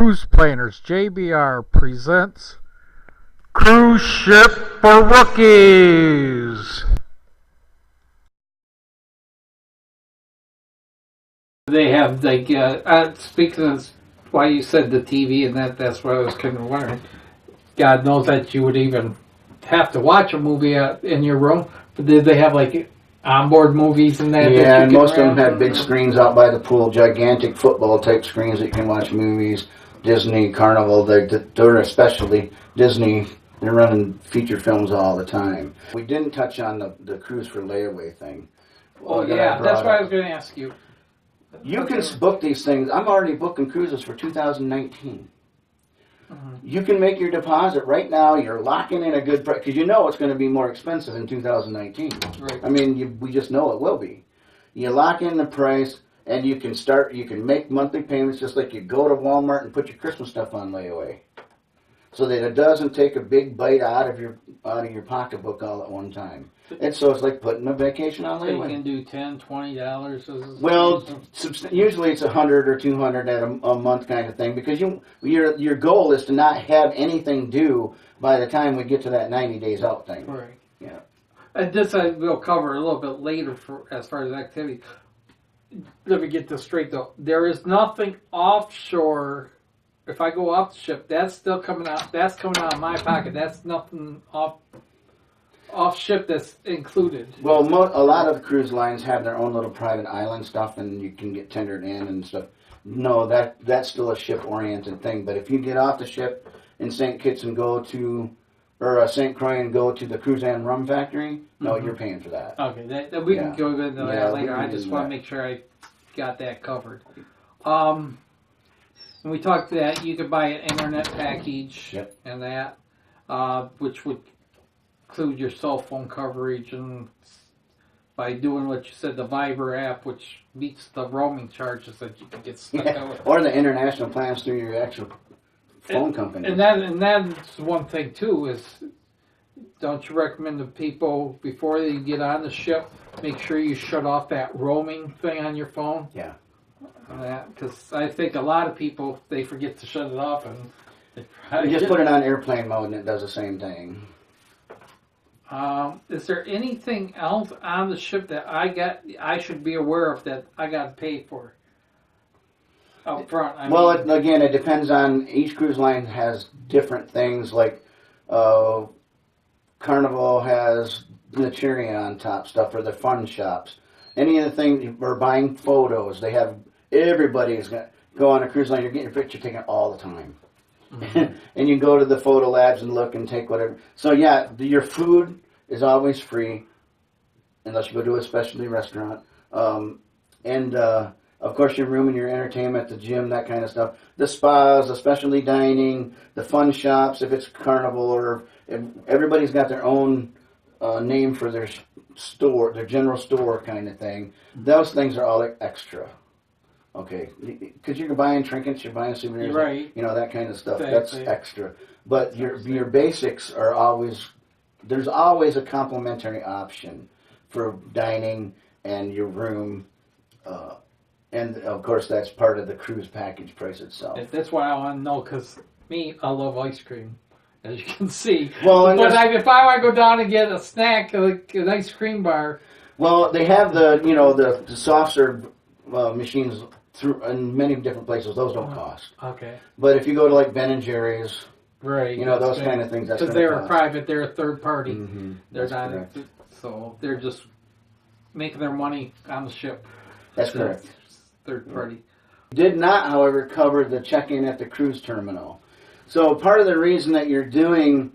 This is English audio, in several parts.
Planners JBR presents Cruise Ship for Rookies. They have like speaking of why you said the TV and that's what I was kind of wondering. God knows that you would even have to watch a movie in your room, but did they have like onboard movies and that? Yeah, that and most of them have big or... screens out by the pool, gigantic football type screens that you can watch movies. Disney, Carnival, they're especially Disney. They're running feature films all the time. We didn't touch on the cruise for layaway thing. Oh yeah, that's what I was going to ask you. You can book these things. I'm already booking cruises for 2019. You can make your deposit right now. You're locking in a good price because you know it's going to be more expensive in 2019. Right. I mean, we just know it will be. You lock in the price, and you can start. You can make monthly payments just like you go to Walmart and put your Christmas stuff on layaway, so that it doesn't take a big bite out of your pocketbook all at one time. And so it's like putting a vacation on layaway. So you can do $10, $20. Well, usually it's $100 or $200 at a month kind of thing because your goal is to not have anything due by the time we get to that 90 days out thing. Right. Yeah. And this I will cover a little bit later as far as activity. Let me get this straight though. There is nothing offshore. If I go off the ship, that's still coming out. That's coming out of my pocket. That's nothing off ship that's included. Well, a lot of cruise lines have their own little private island stuff, and you can get tendered in and stuff. No, that's still a ship-oriented thing. But if you get off the ship in St. Kitts and go to, or St. Croix and go to the Cruise and Rum Factory, no, you're paying for that. Okay, we can go into that later. I just want to make sure I got that covered. When we talked to that, you could buy an internet package and that, which would include your cell phone coverage, and by doing what you said, the Viber app, which meets the roaming charges that you can get stuck out with. Or the international plans through your actual phone company. And that's one thing too is, don't you recommend to people before they get on the ship, make sure you shut off that roaming thing on your phone? Yeah. Because I think a lot of people, they forget to shut it off, and you just put it on airplane mode and it does the same thing. Is there anything else on the ship that I should be aware of that I got paid for up front? Again, it depends on each cruise line has different things. Like Carnival has the cherry on top stuff or the fun shops. Any of the things we're buying photos, they have everybody's going to go on a cruise line. You're getting your picture taken all the time. And you go to the photo labs and look and take whatever. So yeah, your food is always free, unless you go to a specialty restaurant. And of course your room and your entertainment, the gym, that kind of stuff. The spas, the specialty dining, the fun shops, if it's Carnival, or if everybody's got their own name for their store, their general store kind of thing. Those things are all extra. Okay, because you're buying trinkets, you're buying souvenirs, right? You know, that kind of stuff. Exactly. That's extra. But your basics are always, there's always a complimentary option for dining and your room, and of course that's part of the cruise package price itself. That's why I want to know, because I love ice cream, as you can see. Well, if I want to go down and get a snack, like an ice cream bar. Well, they have the soft serve machines in many different places. Those don't cost. Okay. But if you go to like Ben and Jerry's, right, those kind of things, that's because they're private, they're a third party. They're not, correct. So they're just making their money on the ship. That's correct. Third party. Did not, however, cover the check-in at the cruise terminal. So part of the reason that you're doing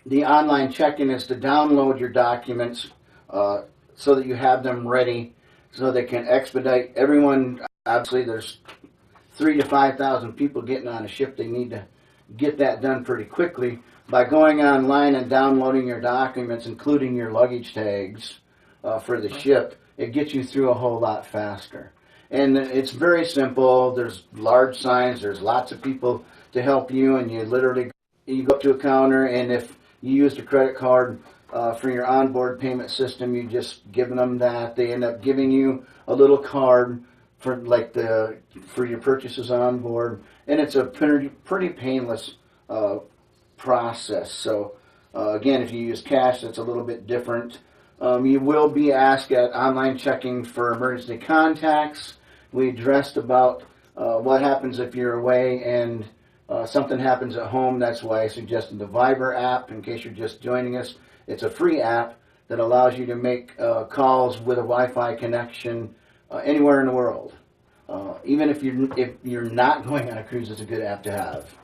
the online check-in is to download your documents so that you have them ready, so they can expedite everyone. Obviously, there's 3,000 to 5,000 people getting on a ship. They need to get that done pretty quickly. By going online and downloading your documents, including your luggage tags for the ship, it gets you through a whole lot faster. And it's very simple. There's large signs. There's lots of people to help you, and you go up to a counter, and if you used a credit card for your onboard payment system, you just give them that. They end up giving you a little card for like for your purchases on board, and it's a pretty painless process. So again, if you use cash, that's a little bit different. You will be asked at online checking for emergency contacts. We addressed about what happens if you're away and something happens at home. That's why I suggested the Viber app. In case you're just joining us, it's a free app that allows you to make calls with a Wi-Fi connection anywhere in the world. Even if you're not going on a cruise, it's a good app to have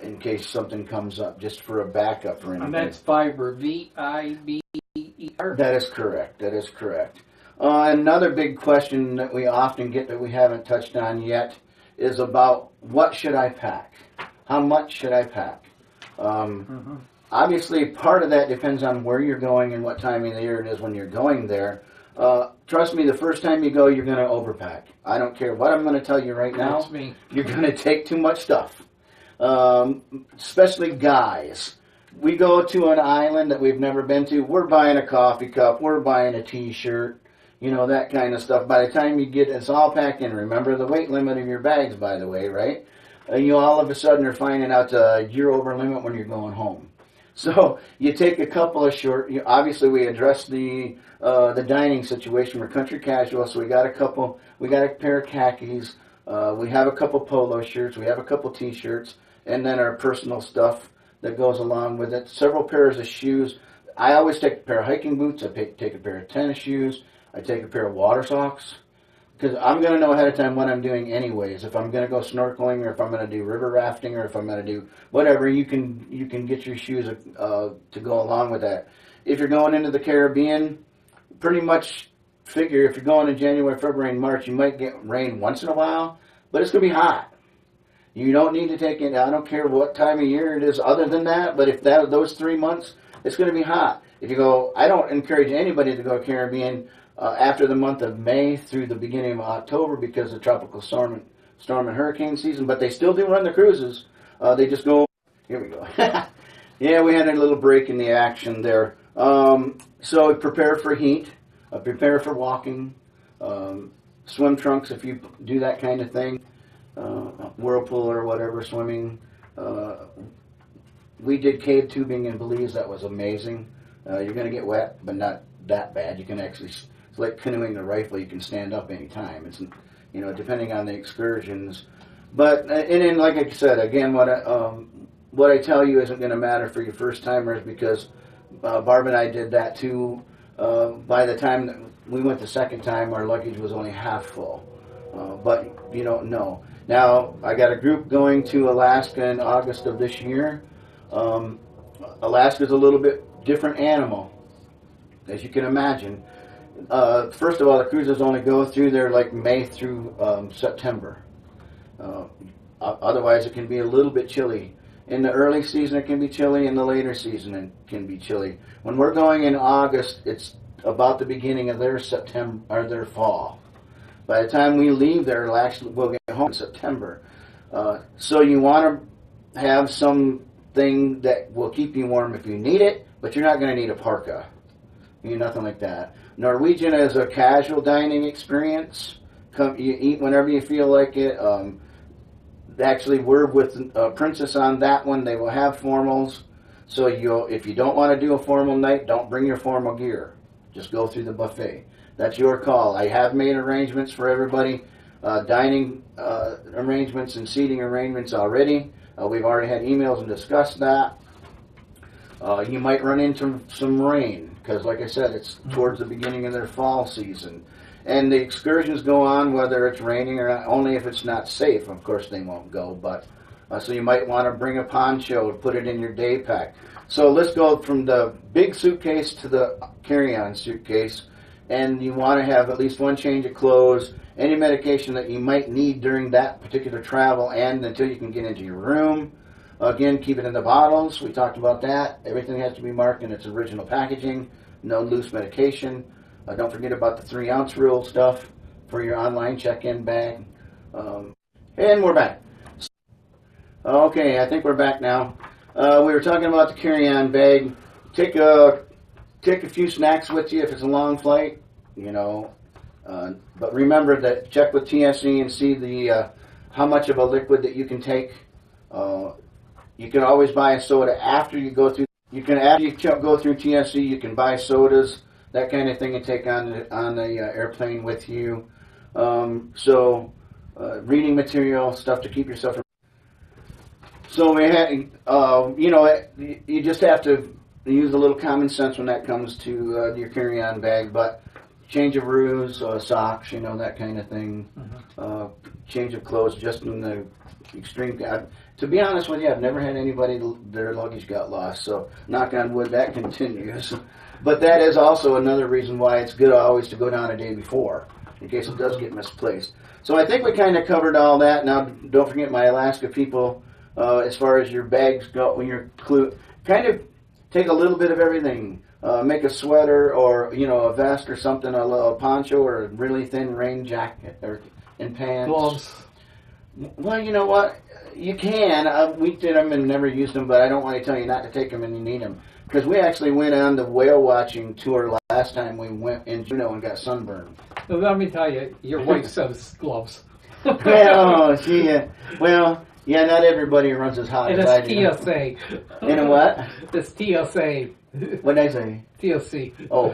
in case something comes up, just for a backup for anything. And that's Viber, V-I-B-E-R. That is correct. That is correct. Another big question that we often get that we haven't touched on yet is about what should I pack? How much should I pack? Obviously, part of that depends on where you're going and what time of the year it is when you're going there. Trust me, the first time you go, you're going to overpack. I don't care what I'm going to tell you right now. That's me. You're going to take too much stuff, especially guys. We go to an island that we've never been to, we're buying a coffee cup, we're buying a t-shirt, you know, that kind of stuff. By the time you get it's all packed in, remember the weight limit of your bags, by the way, right? You all of a sudden are finding out you're over limit when you're going home. So you take a couple of obviously we addressed the dining situation. We're country casual, so we got a pair of khakis, we have a couple polo shirts, we have a couple t-shirts, and then our personal stuff that goes along with it. Several pairs of shoes. I always take a pair of hiking boots. I take a pair of tennis shoes. I take a pair of water socks, because I'm going to know ahead of time what I'm doing anyways. If I'm going to go snorkeling, or if I'm going to do river rafting, or if I'm going to do whatever, you can get your shoes to go along with that. If you're going into the Caribbean, pretty much figure if you're going in January, February, and March, you might get rain once in a while, but it's going to be hot. You don't need to take it. I don't care what time of year it is other than that, but if those 3 months, it's going to be hot. If you go, I don't encourage anybody to go Caribbean after the month of May through the beginning of October because of tropical storm and hurricane season, but they still do run the cruises. They just go, here we go. Yeah, we had a little break in the action there. So prepare for heat, prepare for walking, swim trunks if you do that kind of thing. Whirlpool or whatever, swimming. We did cave tubing in Belize. That was amazing. You're going to get wet, but not that bad. You can actually, it's like canoeing a rifle. You can stand up anytime. It's, you know, depending on the excursions. But, and then, like I said, again, what I tell you isn't going to matter for your first timers, because Barb and I did that too. By the time that we went the second time, our luggage was only half full. But you don't know. Now, I got a group going to Alaska in August of this year. Alaska's a little bit different animal, as you can imagine. First of all, the cruises only go through there like May through September. Otherwise, it can be a little bit chilly. In the early season, it can be chilly. In the later season, it can be chilly. When we're going in August, it's about the beginning of their September or their fall. By the time we leave there, we'll get home in September. So you want to have something that will keep you warm if you need it, but you're not going to need a parka. You need nothing like that. Norwegian is a casual dining experience. You eat whenever you feel like it. Actually, we're with Princess on that one. They will have formals. So if you don't want to do a formal night, don't bring your formal gear. Just go through the buffet. That's your call. I have made arrangements for everybody, dining arrangements and seating arrangements already. We've already had emails and discussed that. You might run into some rain because, like I said, it's towards the beginning of their fall season. And the excursions go on whether it's raining or not, only if it's not safe. Of course, they won't go. But so you might want to bring a poncho and put it in your day pack. So let's go from the big suitcase to the carry-on suitcase. And you want to have at least one change of clothes, any medication that you might need during that particular travel and until you can get into your room. Again, keep it in the bottles. We talked about that. Everything has to be marked in its original packaging. No loose medication. Don't forget about the 3-ounce rule stuff for your online check-in bag. And we're back. Okay, I think we're back now. We were talking about the carry-on bag. Take a few snacks with you if it's a long flight. You know, But remember that check with TSE and see the how much of a liquid that you can take. You can always buy a soda after you go through. After you go through TSE, you can buy sodas, that kind of thing, and take on the airplane with you. Reading material, stuff to keep yourself. So we had, you just have to use a little common sense when that comes to your carry-on bag. But change of ruse, socks, that kind of thing. Change of clothes, just in the extreme. To be honest with you, I've never had anybody their luggage got lost. So knock on wood, that continues. But that is also another reason why it's good always to go down a day before, in case it does get misplaced. So I think we kind of covered all that. Now, don't forget my Alaska people. As far as your bags go, when you're kind of take a little bit of everything. Make a sweater or a vest or something, a poncho or a really thin rain jacket and pants. Gloves. Well, you know what? You can. We did them and never used them, but I don't want to tell you not to take them and you need them. Because we actually went on the whale watching tour last time we went in Juneau and got sunburned. Well, let me tell you, your wife says gloves. Well, yeah, not everybody runs as hot as I do. And it's TSA. In a what? It's TSA. What did I say? TLC. Oh,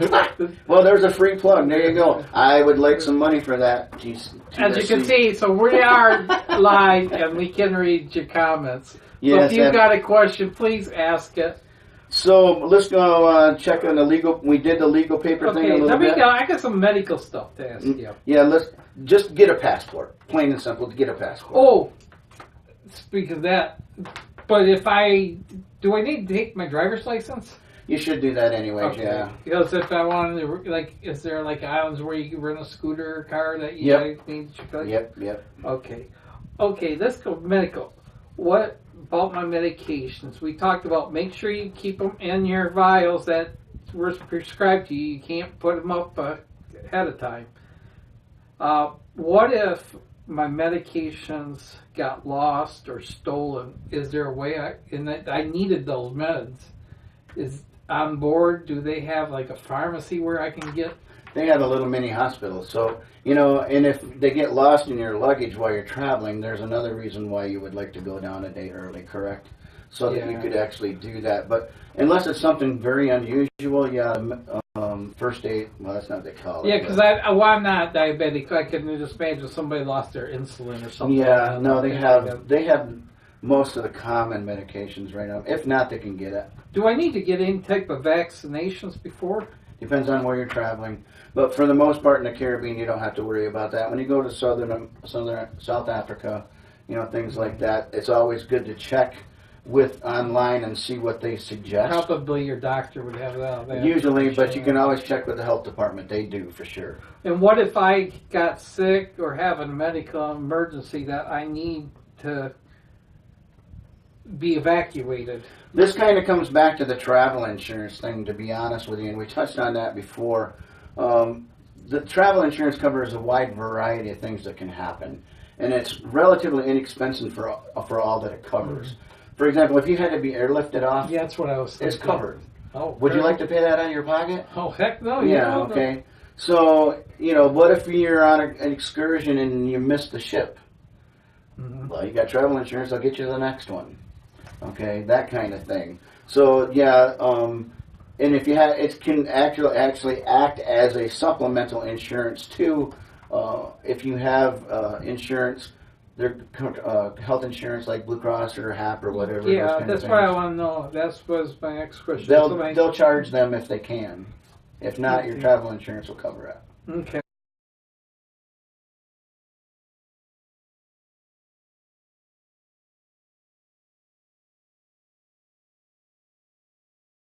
well, there's a free plug. There you go. I would like some money for that. As you can see, so we are live and we can read your comments. Yes, so if you've got a question, please ask it. So let's go check on the legal. We did the legal paper thing a little bit. I got some medical stuff to ask you. Yeah, let's just get a passport. Plain and simple, to get a passport. Oh, speak of that. But do I need to take my driver's license? You should do that anyway, okay. Yeah. Because if I wanted to, is there islands where you can rent a scooter or car that you guys need to Yep. Okay, let's go medical. What about my medications? We talked about make sure you keep them in your vials that were prescribed to you. You can't put them up ahead of time. What if my medications got lost or stolen? Is there a way I needed those meds? Is on board, do they have a pharmacy where I can get? They have a little mini hospital. So, and if they get lost in your luggage while you're traveling, there's another reason why you would like to go down a day early, correct? So that you could actually do that. But unless it's something very unusual, first aid, well, that's not what they call it. Yeah, because I'm not diabetic. I can just imagine somebody lost their insulin or something. Yeah, no, they have most of the common medications right now. If not, they can get it. Do I need to get any type of vaccinations before? Depends on where you're traveling. But for the most part in the Caribbean, you don't have to worry about that. When you go to South Africa, things like that, it's always good to check online and see what they suggest. Probably your doctor would have that. Usually, but you can always check with the health department. They do, for sure. And what if I got sick or have a medical emergency that I need to be evacuated? This kind of comes back to the travel insurance thing, to be honest with you, and we touched on that before. The travel insurance covers a wide variety of things that can happen, and it's relatively inexpensive for all that it covers. For example, if you had to be airlifted off, yeah, that's what I was thinking. It's covered. Oh, would you like to pay that out of your pocket? Oh, heck no. Yeah, okay. No. So, what if you're on an excursion and you miss the ship? Well, you got travel insurance, I'll get you the next one. Okay, that kind of thing. So, yeah, and if you have, it can actually act as a supplemental insurance too. If you have insurance, health insurance like Blue Cross or HAP or whatever. Yeah, that's what I want to know. That was my next question. They'll charge them if they can. If not, your travel insurance will cover it. Okay.